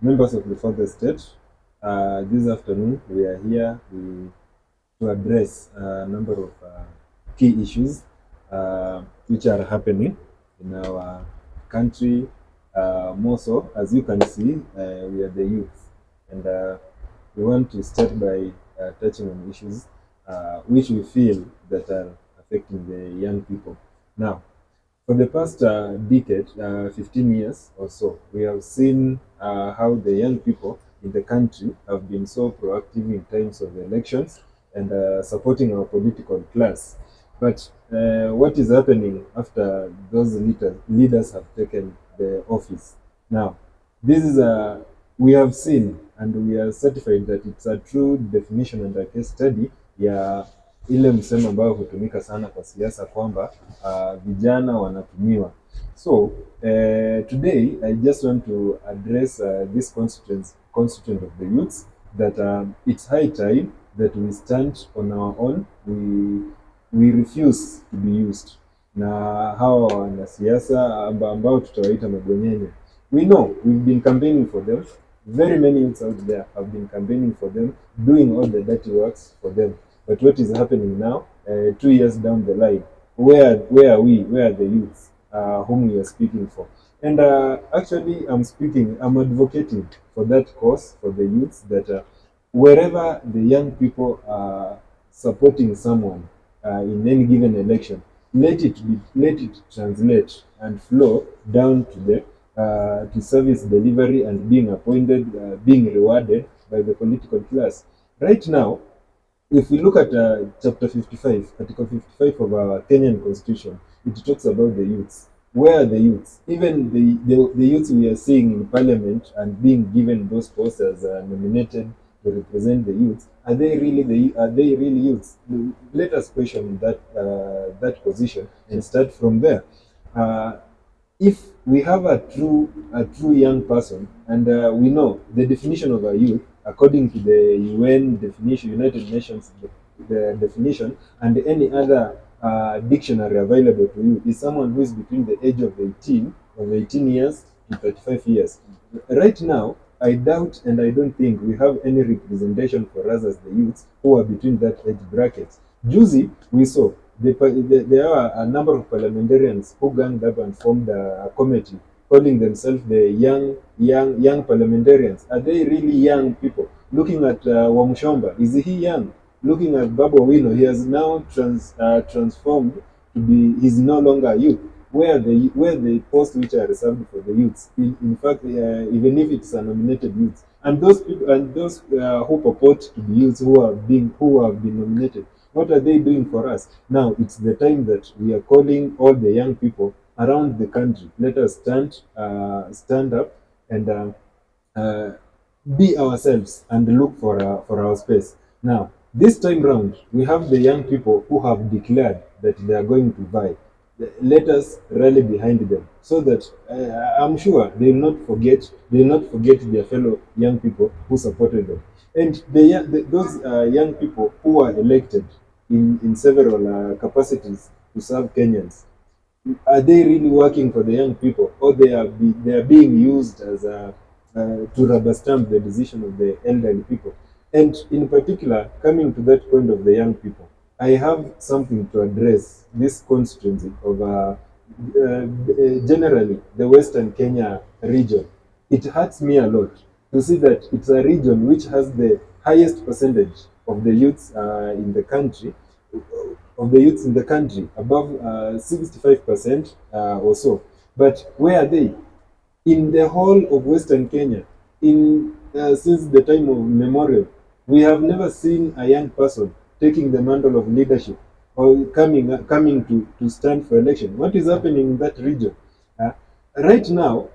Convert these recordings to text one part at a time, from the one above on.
members of the Further State. This afternoon, we are here to address a number of key issues which are happening in our country. More so, as you can see, we are the youth, and we want to start by touching on issues which we feel that are affecting the young people. Now, for the past decade, 15 years or so, we have seen how the young people in the country have been so proactive in terms of elections and supporting our political class. But what is happening after those leaders have taken the office? Now, this is we have seen and we are certified that it's a true definition and a case study ya ile msemo ambayo hutumika sana kwa siasa kwamba vijana wanatumiwa. So today I just want to address this constituent of the youths that it's high time that we stand on our own. We refuse to be used na hawa wanasiasa ambao tutawaita mabwenyenye. We know we've been campaigning for them. Very many youths out there have been campaigning for them, doing all the dirty works for them. But what is happening now, 2 years down the line, where are we? Where are the youths whom we are speaking for? And actually, I'm advocating for that cause, for the youths, that wherever the young people are supporting someone in any given election, let it translate and flow down to the to service delivery and being appointed, being rewarded by the political class. Right now, if we look at chapter 55, article 55 of our Kenyan constitution, it talks about the youths. Where are the youths? Even the youths we are seeing in parliament and being given those posts as nominated to represent the youths, are they really youths? Let us question that position and start from there. If we have a true young person, and we know the definition of a youth according to the UN definition, United Nations the definition, and any other dictionary available to you, is someone who is between the age of 18 years to 35 years. Right now, I doubt and I don't think we have any representation for us as the youths who are between that age bracket. Juzi, we saw there are a number of parliamentarians who ganged up and formed a committee calling themselves the young parliamentarians. Are they really young people? Looking at Wamshomba, is he young? Looking at Babu Owino, he has now transformed to be, he's no longer a youth. Where the posts which are reserved for the youths, in fact, even if it's a nominated youth, and those people and those who purport to be youths who have been nominated, what are they doing for us? Now it's the time that we are calling all the young people around the country. Let us stand up and be ourselves and look for our space. Now, this time round, we have the young people who have declared that they are going to vie. Let us rally behind them so that I'm sure they will not forget their fellow young people who supported them. And those young people who are elected in several capacities to serve Kenyans, are they really working for the young people, or they are being used as to rubber stamp the decision of the elderly people? And in particular, coming to that point of the young people, I have something to address this constituency of generally the Western Kenya region. It hurts me a lot to see that it's a region which has the highest percentage of the youths in the country, above 65% or so. But where are they? In the whole of Western Kenya, since the time of memorial, we have never seen a young person taking the mantle of leadership or coming to stand for election. What is happening in that region? Right now,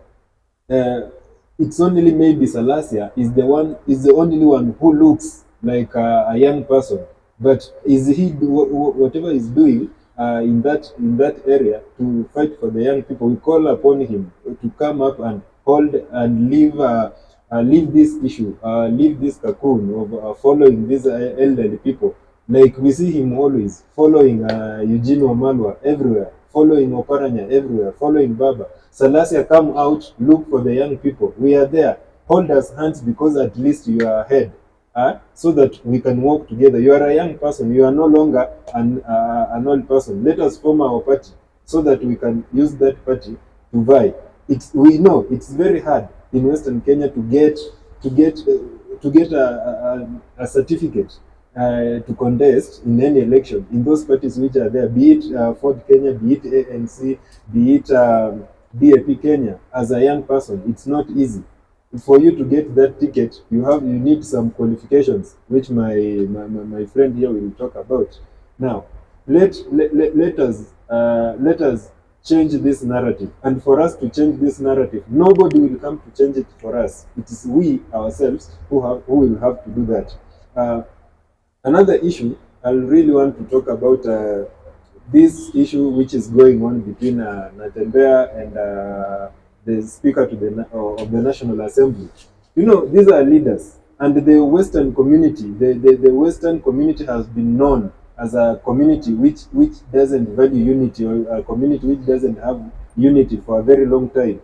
it's only maybe Salasia is the only one who looks like a young person. But is he whatever he's doing in that area to fight for the young people? We call upon him to come up and hold and leave this issue, leave this cocoon of following these elderly people. Like we see him always following Eugene Wamalwa everywhere, following Oparanya everywhere, following Baba. Salasia, come out, look for the young people. We are there. hold us hands because at least you are ahead, so that we can work together. You are a young person. You are no longer an old person. Let us form our party so that we can use that party to vie. We know it's very hard in Western Kenya to get a certificate to contest in any election in those parties which are there, be it Ford Kenya, be it ANC, be it DAP Kenya. As a young person, it's not easy. For you to get that ticket, you need some qualifications, which my friend here will talk about. Now, let us change this narrative, and for us to change this narrative, nobody will come to change it for us. It is we ourselves who will have to do that. Another issue I really want to talk about, this issue which is going on between Natembeya and the Speaker of the National Assembly. You know, these are leaders, and the Western community, the Western community has been known as a community which doesn't value unity, or a community which doesn't have unity for a very long time.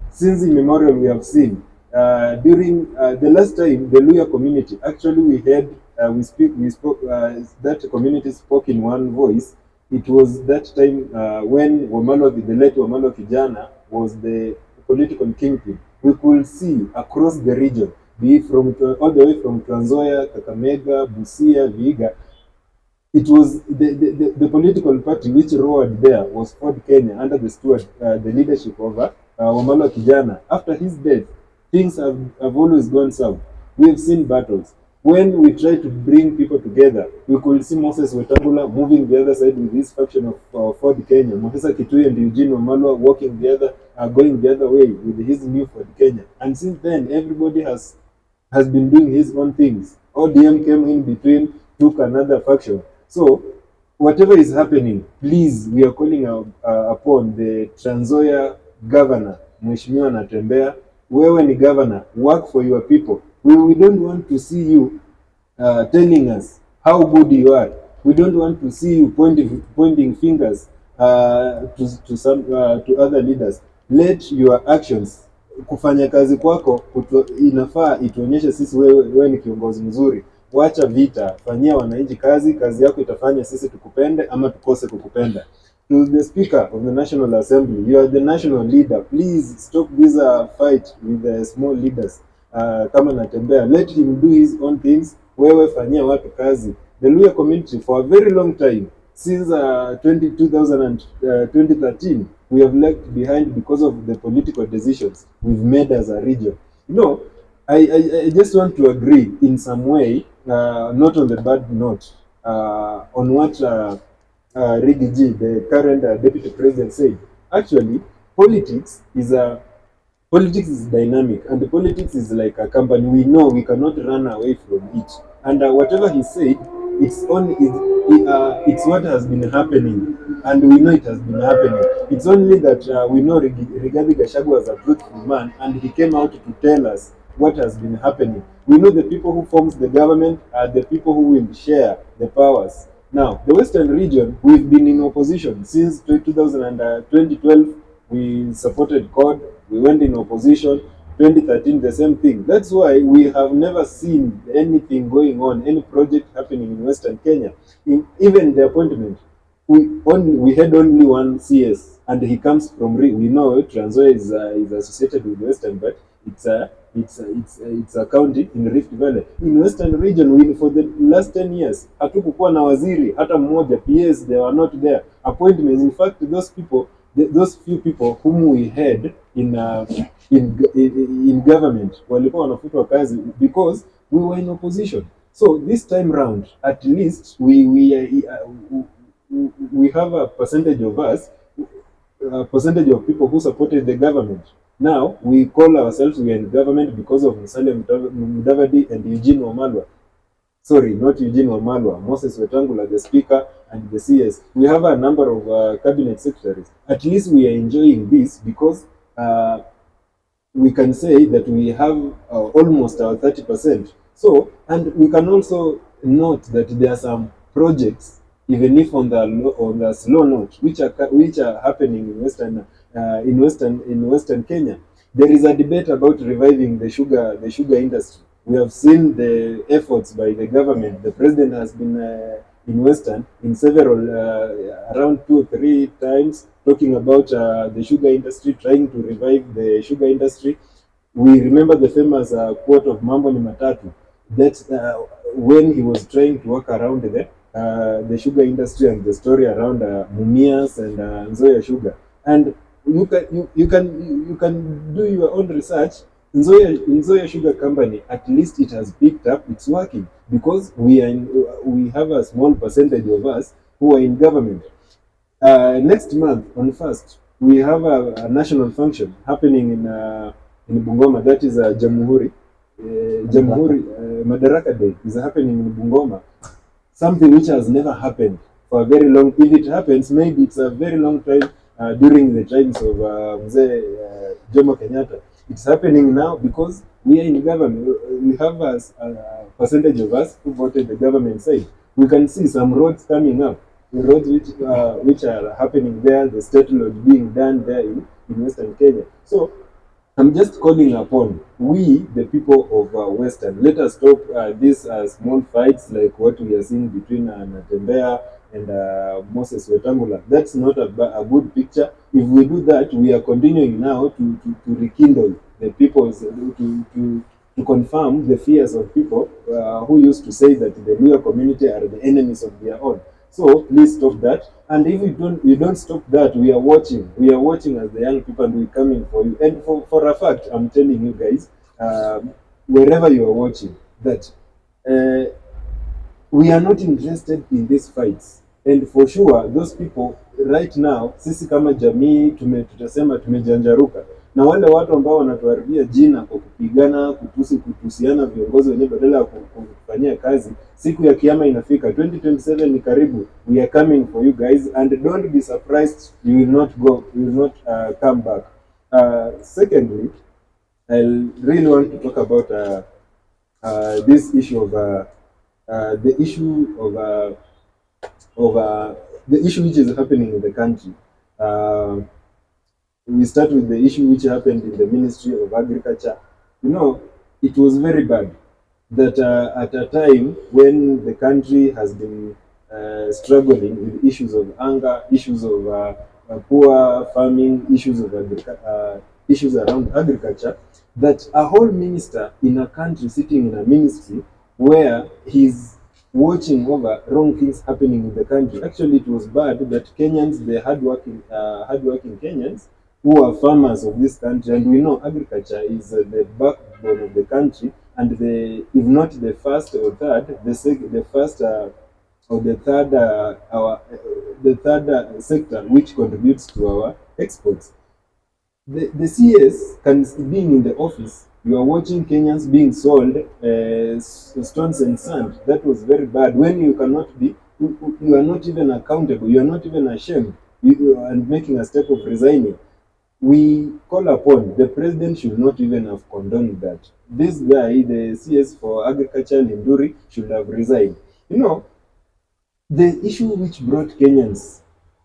Since immemorial, we have seen during the last time the Luya community, actually we had we spoke that community spoke in one voice. It was that time when the late Wamalwa Kijana was the political kingpin. We could see across the region, be it all the way from Trans Nzoia, Kakamega, Busia, Vihiga. It was the political party which roared there was Ford Kenya under the leadership of Wamalwa Kijana. After his death, things have always gone south. We have seen battles. When we try to bring people together, we could see Moses Wetangula moving the other side with his faction of Ford Kenya. Mutesa Kitui and Eugene Wamalwa going the other way with his new Ford Kenya. And since then, everybody has been doing his own things. ODM came in between, took another faction. So, whatever is happening, please, we are calling upon the Trans Nzoia governor, Mheshimiwa Natembeya. Wewe ni governor, work for your people. We don't want to see you telling us how good you are. We don't want to see you pointing fingers to other leaders. Let your actions, kufanya kazi kwako inafaa ituonyeshe sisi wewe ni kiongozi mzuri. Wacha vita, fanyia wananchi kazi yako itafanya sisi tukupende ama tukose kukupenda. To the Speaker of the National Assembly, you are the national leader. Please stop this fight with the small leaders. Kama Natembeya, let him do his own things. Wewe fanyia watu kazi. The Luya community for a very long time, since 2013, we have left behind because of the political decisions we've made as a region. You know, I just want to agree in some way, not on the bad note, on what Riggy G, the current deputy president, said. Actually, politics is dynamic, and the politics is like a company. We know we cannot run away from it. And whatever he said, it's what has been happening, and we know it has been happening. It's only that we know Rigathi Gachagua was a truthful man, and he came out to tell us what has been happening. We know the people who forms the government are the people who will share the powers. Now, the Western region, we've been in opposition since 2012. We supported CORD, we went in opposition. 2013, the same thing. That's why we have never seen anything going on, any project happening in Western Kenya. Even the appointment, we had only one CS, and he comes from we know Trans Nzoia is associated with Western, but it's a county in Rift Valley. In Western region, for the last 10 years, hatukukuwa na waziri hata mmoja. PS, they were not there. Appointments, in fact, those few people whom we had in government walikuwa wanafutwa kazi because we were in opposition. So this time round, at least we have a percentage of people who supported the government. Now we call ourselves we are in government because of Musalia Mudavadi and Eugene Wamalwa. Sorry, not Eugene Wamalwa, Moses Wetangula, the Speaker, and the CS. We have a number of cabinet secretaries. At least we are enjoying this because we can say that we have almost our 30%. So, and we can also note that there are some projects, even if on the slow note, which are happening in Western Kenya. There is a debate about reviving the sugar industry. We have seen the efforts by the government. The president has been in Western in several around 2 or 3 times talking about the sugar industry, trying to revive the sugar industry. We remember the famous quote of Mambo ni Matatu, that when he was trying to work around the sugar industry and the story around Mumias and Nzoya Sugar. And you can do your own research. Nzoya Sugar Company, at least it has picked up, it's working, because we have a small percentage of us who are in government. Next month on first, we have a national function happening in Bungoma. That is Jamhuri. Jamhuri Madaraka Day is happening in Bungoma. Something which has never happened for a very long. If it happens, maybe it's a very long time during the times of Mzee Jomo Kenyatta. It's happening now because we are in government. We have a percentage of us who voted the government side. We can see some roads coming up, the roads which are happening there, the state road being done there in Western Kenya. So I'm just calling upon we, the people of Western, let us stop these small fights like what we are seeing between Natembeya and Moses Wetangula. That's not a good picture. If we do that, we are continuing now to rekindle the people, to confirm the fears of people who used to say that the Luo community are the enemies of their own. So please stop that. And if you don't stop that, we are watching. We are watching as the young people, and we're coming for you. And for a fact, I'm telling you guys, wherever you are watching, that we are not interested in these fights. And for sure, those people right now, sisi kama jamii tutasema tumejanjaruka. Na wale watu ambao wanatuharibia jina kwa kupigana, kutusiana viongozi wenyewe badala ya kufanyia kazi, siku ya kiyama inafika. 2027 ni karibu. We are coming for you guys, and don't be surprised, you will not come back. Secondly, I really want to talk about this issue of the issue which is happening in the country. We start with the issue which happened in the Ministry of Agriculture. You know, it was very bad that at a time when the country has been struggling with issues of hunger, issues of poor farming, issues around agriculture, that a whole minister in a country sitting in a ministry where he's watching over wrong things happening in the country. Actually, it was bad that Kenyans, the hardworking Kenyans, who are farmers of this country, and we know agriculture is the backbone of the country, and if not the first or third, the first or the third sector which contributes to our exports. The CS being in the office, you are watching Kenyans being sold stones and sand. That was very bad. When you cannot be, you are not even accountable. You are not even ashamed. You are making a step of resigning. We call upon the president should not even have condoned that. This guy, the CS for Agriculture, Linduri, should have resigned. You know, the issue which brought Kenyans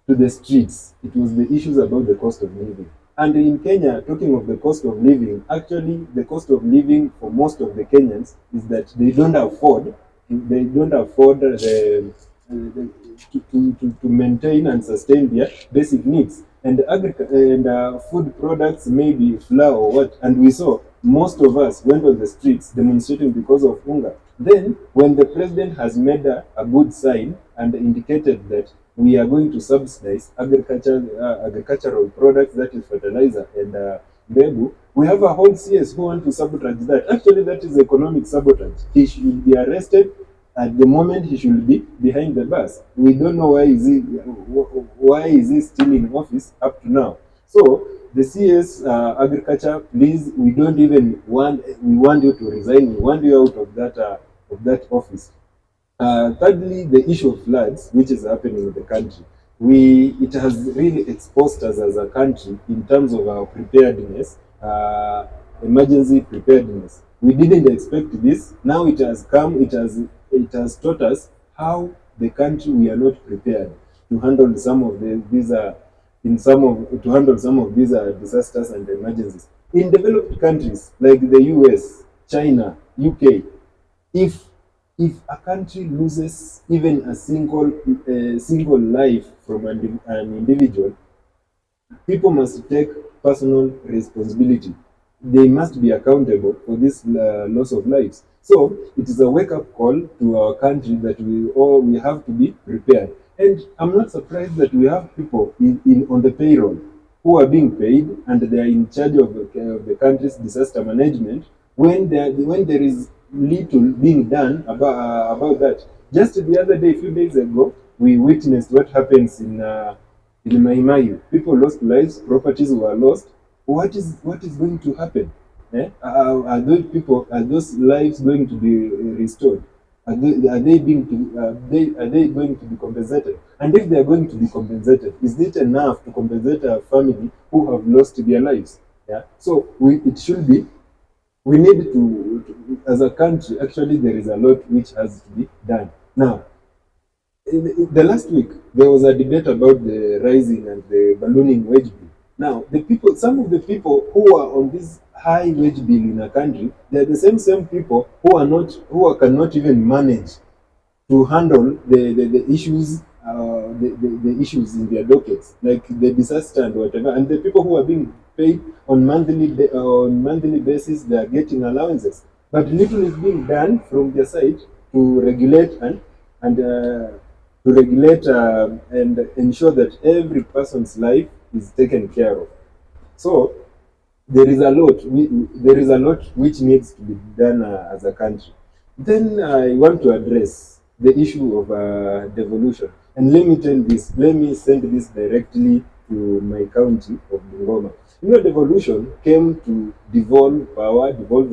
to the streets, it was the issues about the cost of living. And in Kenya, talking of the cost of living, actually the cost of living for most of the Kenyans is that they don't afford to maintain and sustain their basic needs. And food products, maybe flour or what. And we saw most of us went on the streets demonstrating because of hunger. Then, when the president has made a good sign and indicated that we are going to subsidize agricultural products, that is fertilizer and mbegu, we have a whole CS who want to sabotage that. Actually, that is economic sabotage. He should be arrested. At the moment, he should be behind the bars. We don't know why is he still in office up to now. So the CS agriculture, please, we want you to resign. We want you out of that office. Thirdly, the issue of floods, which is happening in the country. It has really exposed us as a country in terms of our preparedness, emergency preparedness. We didn't expect this. Now it has come. It has taught us how the country we are not prepared to handle some of these disasters and emergencies. In developed countries like the US, China, UK, if a country loses even a single life from an individual, people must take personal responsibility. They must be accountable for this loss of lives. So it is a wake-up call to our country that we have to be prepared. And I'm not surprised that we have people on the payroll who are being paid and they are in charge of the country's disaster management when there is little being done about that. Just the other day, a few days ago, we witnessed what happens in Mai. People lost lives, properties were lost. What is going to happen? Are those lives going to be restored? Are they going to be compensated? And if they are going to be compensated, is it enough to compensate a family who have lost their lives? Yeah. So it should be. We need as a country. Actually, there is a lot which has to be done now. The last week there was a debate about the rising and the ballooning wage bill. Now, some of the people who are on this high wage bill in a country, they are the same people who cannot even manage to handle the issues, the issues in their dockets, like the disaster and whatever. And the people who are being paid on monthly basis, they are getting allowances, but little is being done from their side to regulate and and ensure that every person's life is taken care of. So there is a lot which needs to be done as a country. Then I want to address the issue of devolution. And let me send this directly to my county of Bungoma. Devolution came to devolve power, to the devolve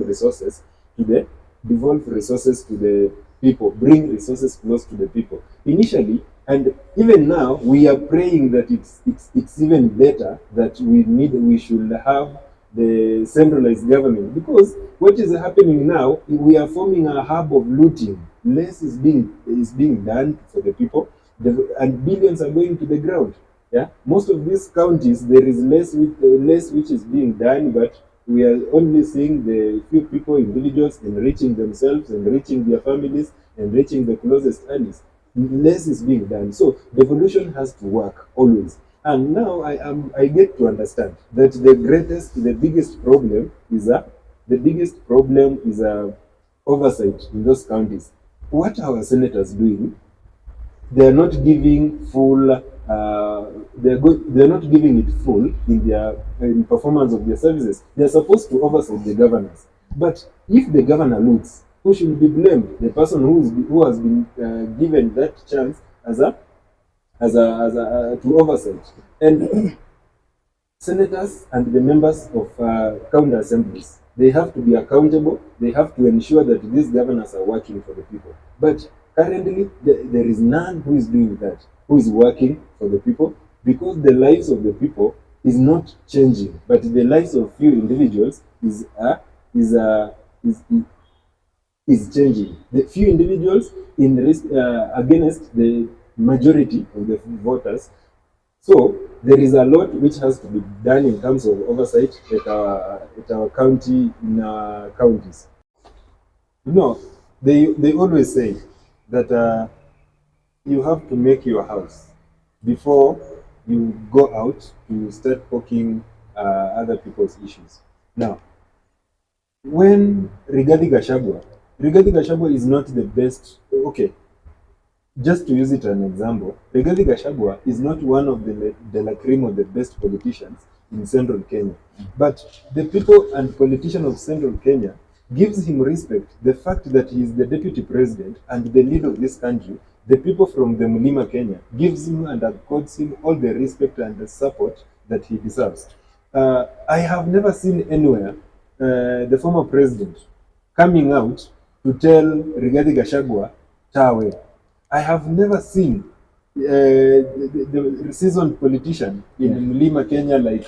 resources to the people, bring resources close to the people. Initially, and even now, we are praying that it's even better that we should have the centralized government, because what is happening now, we are forming a hub of looting. Less is being done for the people, and billions are going to the ground. Yeah, most of these counties there is less which is being done, but we are only seeing the few people, individuals, enriching themselves, enriching their families, enriching the closest allies. Less is being done. So devolution has to work always. And now I get to understand that the biggest problem is oversight in those counties. What are our senators doing? They are not giving full. They are not giving it full in performance of their services. They are supposed to oversight the governors. But if the governor looks, who should be blamed? The person who has been given that chance to oversight. And senators and the members of county assemblies, they have to be accountable. They have to ensure that these governors are working for the people. But currently, there is none who is doing that, who is working for the people, because the lives of the people is not changing, but the lives of few individuals is changing. The few individuals against the majority of the voters. So there is a lot which has to be done in terms of oversight at our county, in our counties. They always say that you have to make your house before you go out to start poking other people's issues. Now, when Rigathi Gachagua is not the best. Okay, just to use it as an example, Rigathi Gachagua is not one of the la cream of the best politicians in central Kenya. But the people and politicians of central Kenya gives him respect. The fact that he is the deputy president and the leader of this country, the people from the Mulima Kenya gives him and accords him all the respect and the support that he deserves. I have never seen anywhere the former president coming out to tell Rigathi Gachagua, Tawe. I have never seen the seasoned politician in Mulima Kenya like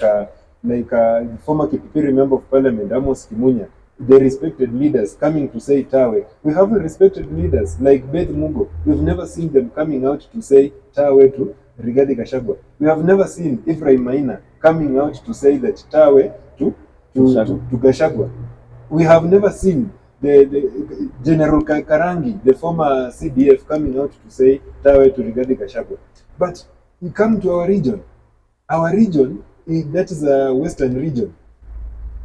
former Kipipiri member of parliament, Amos Kimunya, the respected leaders coming to say Tawe. We have respected leaders like Beth Mugo. We've never seen them coming out to say Tawe to Rigathi Gachagua. We have never seen Ephraim Maina coming out to say that Tawe to to Gachagua. We have never seen the General Karangi, the former CDF, coming out to say Tawe to Rigathi Gachagua. But we come to our region. Our region, that is a western region.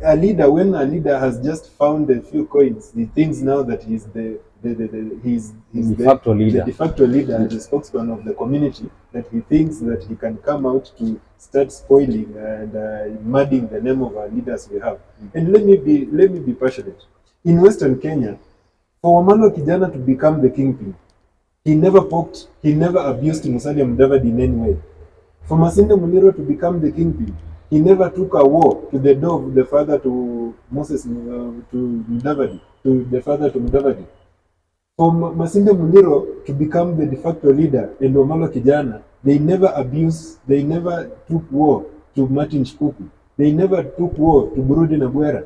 When a leader has just found a few coins, he thinks now that he's the de facto leader. The de facto leader and the spokesman of the community, that he thinks that he can come out to start spoiling and mudding the name of our leaders we have. And let me be passionate. In Western Kenya, for Wamalo Kijana to become the kingpin, he never poked, he never abused Musalia Mudavadi in any way. For Masinde Muliro to become the kingpin, he never took a war to the door of the father to Moses, to Mudavadi, to the father to Mudavadi. For Masinde Muliro to become the de facto leader and Wamalo Kijana, they never abused, they never took war to Martin Shikuku. They never took war to Burudi Nabwera.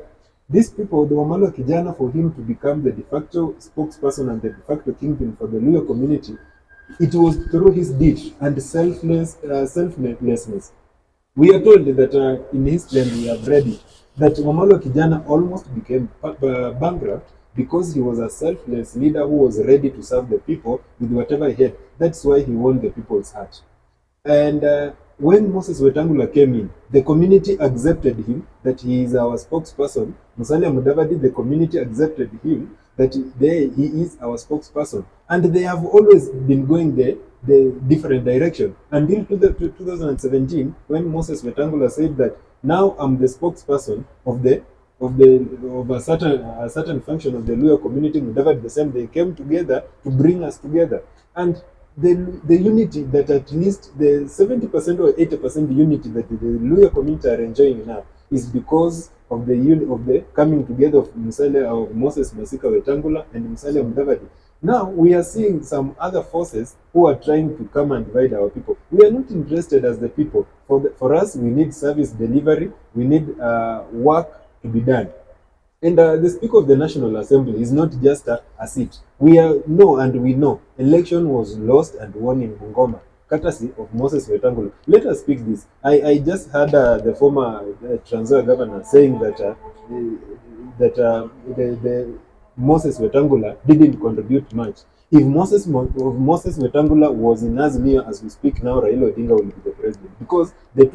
These people, the Wamalo Kijana, for him to become the de facto spokesperson and the de facto kingpin for the Luo community, it was through his deed and selflessness. We are told that in history, and we have read it, that Wamalo Kijana almost became bankrupt because he was a selfless leader who was ready to serve the people with whatever he had. That's why he won the people's heart. And when Moses Wetangula came in, the community accepted him, that he is our spokesperson. Musalia Mudavadi, the community accepted him, that he is our spokesperson. And they have always been going the different direction until 2017, when Moses Wetangula said that now I'm the spokesperson of a certain function of the Luo community. Mudavadi the same, they came together to bring us together. And the unity that at least the 70% or 80% unity that the Luo community are enjoying now is because of the coming together of Moses Masika Wetangula and Musalia Mudavadi. Now we are seeing some other forces who are trying to come and divide our people. We are not interested as the people. For us, we need service delivery. We need work to be done. And the Speaker of the National Assembly is not just a seat. We know election was lost and won in Bungoma, courtesy of Moses Wetangula. Let us speak this. I just heard the former Trans Nzoia governor saying that the Moses Wetangula didn't contribute much. If Moses Wetangula was in Azimio as we speak now, Raila Odinga will be the president, because the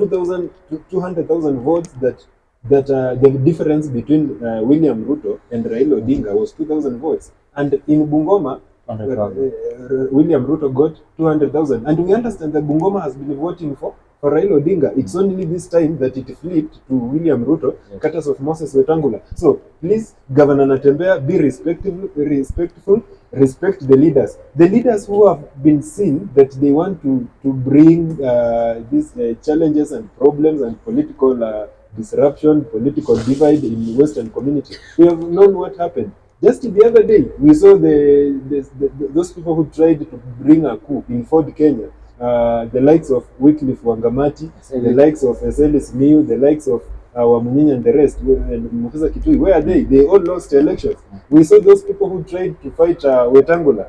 200,000 votes that the difference between William Ruto and Raila Odinga was 2,000 votes. And in Bungoma, William Ruto got 200,000. And we understand that Bungoma has been voting for Raila Odinga. It's only this time that it flipped to William Ruto, courtesy of Moses Wetangula. So please, Governor Natembeya, be respectful, respect the leaders. The leaders who have been seen that they want to bring these challenges and problems and political disruption, political divide in Western community. We have known what happened. Just the other day, we saw those people who tried to bring a coup in Ford, Kenya. The likes of Wycliffe Wangamati, the likes of Eselis Miu, the likes of Wamunyinyi and the rest, and Mufisa Kitui. Where are they? They all lost elections. We saw those people who tried to fight Wetangula,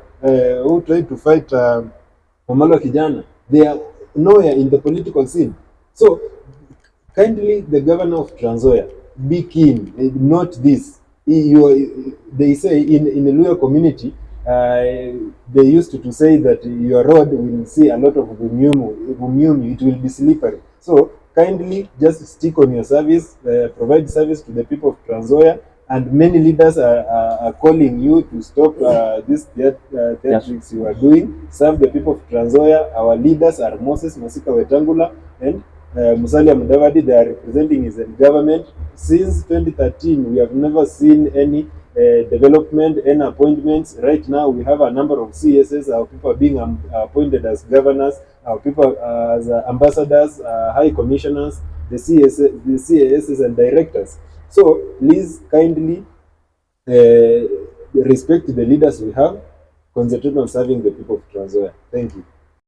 who tried to fight Wamalo Kijana. They are nowhere in the political scene. So, kindly, the governor of Trans Nzoia, be keen, not this. They say in the Luo community, they used to say that your road will see a lot of vumyumu, it will be slippery. So kindly just stick on your service, provide service to the people of Trans Nzoia, and many leaders are calling you to stop this theatrics you are doing. Serve the people of Trans Nzoia. Our leaders are Moses Masika Wetangula and Musalia Mudavadi. They are representing his government. Since 2013, we have never seen any development, any appointments. Right now, we have a number of CSS. Our people are being appointed as governors. Our people as ambassadors, high commissioners, the CASs and directors. So please kindly respect the leaders we have. Concentrate on serving the people of Trans Nzoia. Thank you.